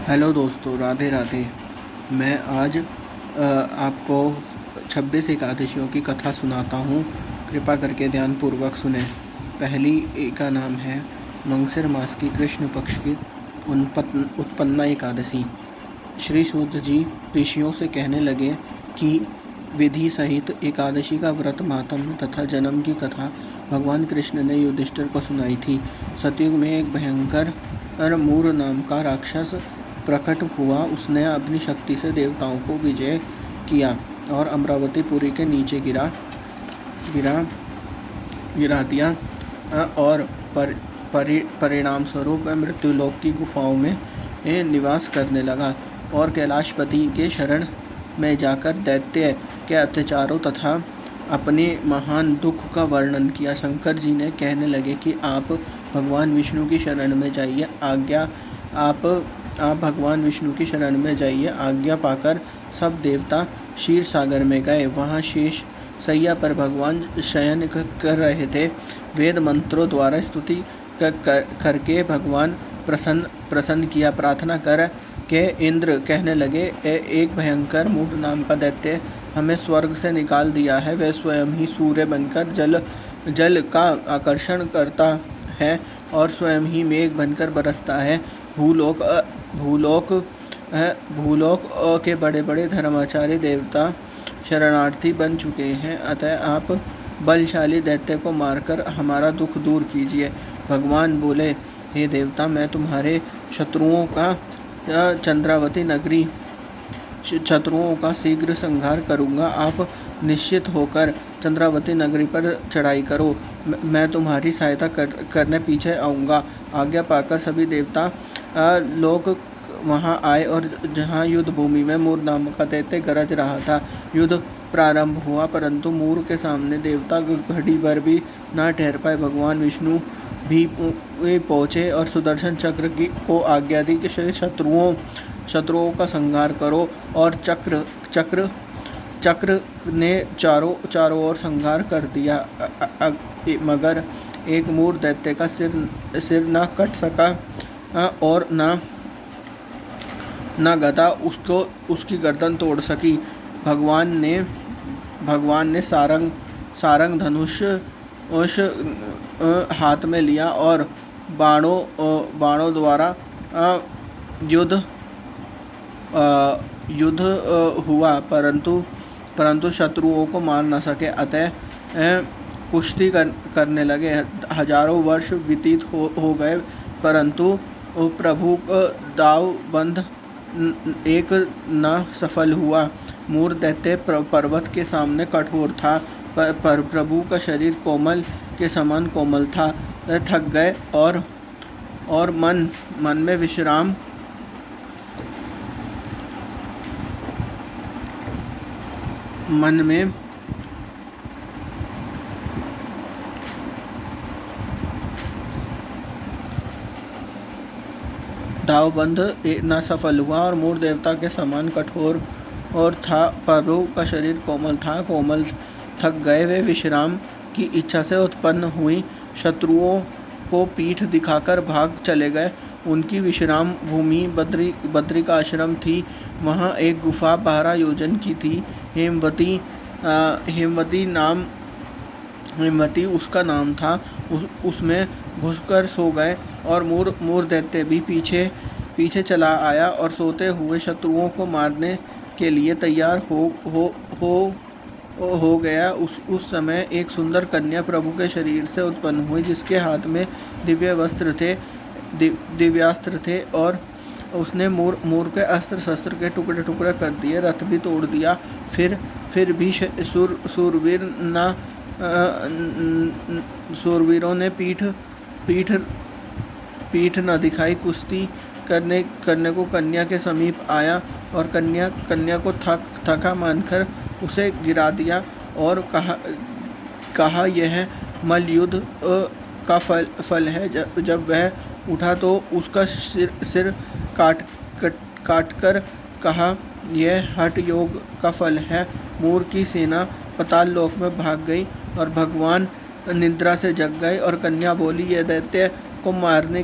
Hello दोस्तों, राधे राधे। मैं आज आपको 26 एकादशियों की कथा सुनाता हूँ। कृपा करके ध्यानपूर्वक सुने। पहली का नाम है मंगसिर मास की कृष्ण पक्ष की उत्पन्ना एकादशी। श्री सूत जी ऋषियों से कहने लगे कि विधि सहित एकादशी का व्रत मातम तथा जन्म की कथा भगवान कृष्ण ने युधिष्ठिर को सुनाई थी। सतयुग में एक भयंकर मूर नाम का राक्षस प्रकट हुआ। उसने अपनी शक्ति से देवताओं को विजय किया और अमरावतीपुरी के नीचे गिरा दिया और परिणाम स्वरूप मृत्युलोक की गुफाओं में निवास करने लगा और कैलाशपति के शरण में जाकर दैत्य के अत्याचारों तथा अपने महान दुख का वर्णन किया। शंकर जी ने कहने लगे कि आप भगवान विष्णु की शरण में जाइए। आप भगवान विष्णु की शरण में जाइए। आज्ञा पाकर सब देवता क्षीर सागर में गए। वहाँ शेष सैया पर भगवान शयन कर रहे थे। वेद मंत्रों द्वारा स्तुति करके भगवान प्रसन्न किया। प्रार्थना कर के इंद्र कहने लगे, एक भयंकर मूढ़ नाम का दैत्य हमें स्वर्ग से निकाल दिया है। वह स्वयं ही सूर्य बनकर जल का आकर्षण करता है और स्वयं ही मेघ बनकर बरसता है। भूलोक के बड़े बड़े धर्माचार्य देवता शरणार्थी बन चुके हैं। अतः आप बलशाली दैत्य को मारकर हमारा दुख दूर कीजिए। भगवान बोले, हे देवता, मैं तुम्हारे शत्रुओं का शीघ्र संहार करूंगा। आप निश्चित होकर चंद्रावती नगरी पर चढ़ाई करो। मैं तुम्हारी सहायता करने पीछे आऊँगा। आज्ञा पाकर सभी देवता लोग वहां आए और जहां युद्ध भूमि में मूर नामक का दैत्य गरज रहा था, युद्ध प्रारंभ हुआ। परंतु मूर के सामने देवता घड़ी भर भी ना ठहर पाए। भगवान विष्णु भी पहुंचे और सुदर्शन चक्र को आज्ञा दी कि शत्रुओं का संहार करो। और चक्र ने चारों ओर संहार कर दिया, मगर एक मूर दैत्य का सिर ना कट सका और ना गदा उसकी गर्दन तोड़ सकी। भगवान ने सारंग धनुष हाथ में लिया और बाणों द्वारा युद्ध हुआ, परंतु शत्रुओं को मार न सके। अतः कुश्ती करने लगे। हजारों वर्ष व्यतीत हो गए, परंतु प्रभु का दावबंद एक न सफल हुआ। मूर दैत्य पर्वत के सामने कठोर था, पर प्रभु का शरीर कोमल के समान कोमल था। वह थक गए और मन में विश्राम दावबंद न सफल हुआ और मूर देवता के समान कठोर और था। प्रभु का शरीर कोमल थक गए। वे विश्राम की इच्छा से उत्पन्न हुई शत्रुओं को पीठ दिखाकर भाग चले गए। उनकी विश्राम भूमि बद्री का आश्रम थी। वहाँ एक गुफा 12 योजन की थी। हेमवती उसका नाम था। उसमें घुसकर सो गए और मूर दैत्य भी पीछे चला आया और सोते हुए शत्रुओं को मारने के लिए तैयार हो गया। उस समय एक सुंदर कन्या प्रभु के शरीर से उत्पन्न हुई, जिसके हाथ में दिव्यास्त्र थे और उसने मूर के अस्त्र शस्त्र के टुकड़े टुकड़े कर दिए, रथ भी तोड़ दिया। फिर भी शूरवीरों ने पीठ न दिखाई। कुश्ती करने को कन्या के समीप आया और कन्या को थका मानकर उसे गिरा दिया और कहा यह मल्लयुद्ध का फल है। जब वह उठा तो उसका सिर काट कर कहा, यह हठ योग का फल है। मूर की सेना पाताल लोक में भाग गई और भगवान निद्रा से जग गए और कन्या बोली, यह दैत्य को मारने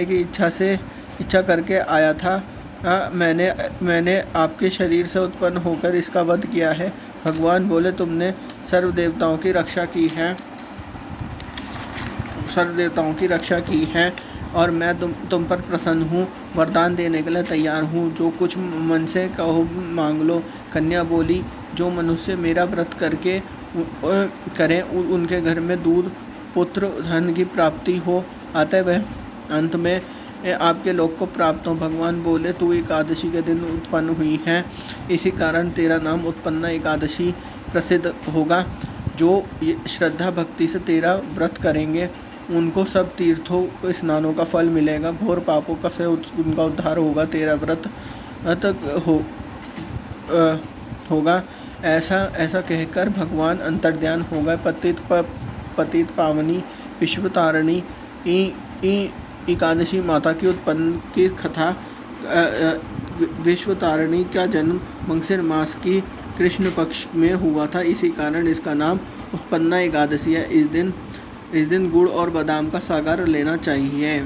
की इच्छा करके आया था मैंने आपके शरीर से उत्पन्न होकर इसका वध किया है। भगवान बोले, तुमने सर्व देवताओं की रक्षा की है और मैं तुम पर प्रसन्न हूँ। वरदान देने के लिए तैयार हूँ। जो कुछ मन से कहो मांग लो। कन्या बोली, जो मनुष्य मेरा व्रत करें उनके घर में दूध, पुत्र, धन की प्राप्ति हो, अतः वह अंत में आपके लोक को प्राप्त हो। भगवान बोले, तू एकादशी के दिन उत्पन्न हुई है, इसी कारण तेरा नाम उत्पन्ना एकादशी प्रसिद्ध होगा। जो श्रद्धा भक्ति से तेरा व्रत करेंगे उनको सब तीर्थों स्नानों का फल मिलेगा। घोर पापों का से उनका उद्धार होगा। तेरा व्रत होगा। ऐसा कहकर भगवान अंतर्ध्यान हो गए। पतित पावनी विश्वतारिणी एकादशी माता की उत्पन्न की कथा। विश्वतारिणी का जन्म मंगशिर मास की कृष्ण पक्ष में हुआ था, इसी कारण इसका नाम उत्पन्ना एकादशी है। इस दिन गुड़ और बादाम का सागर लेना चाहिए।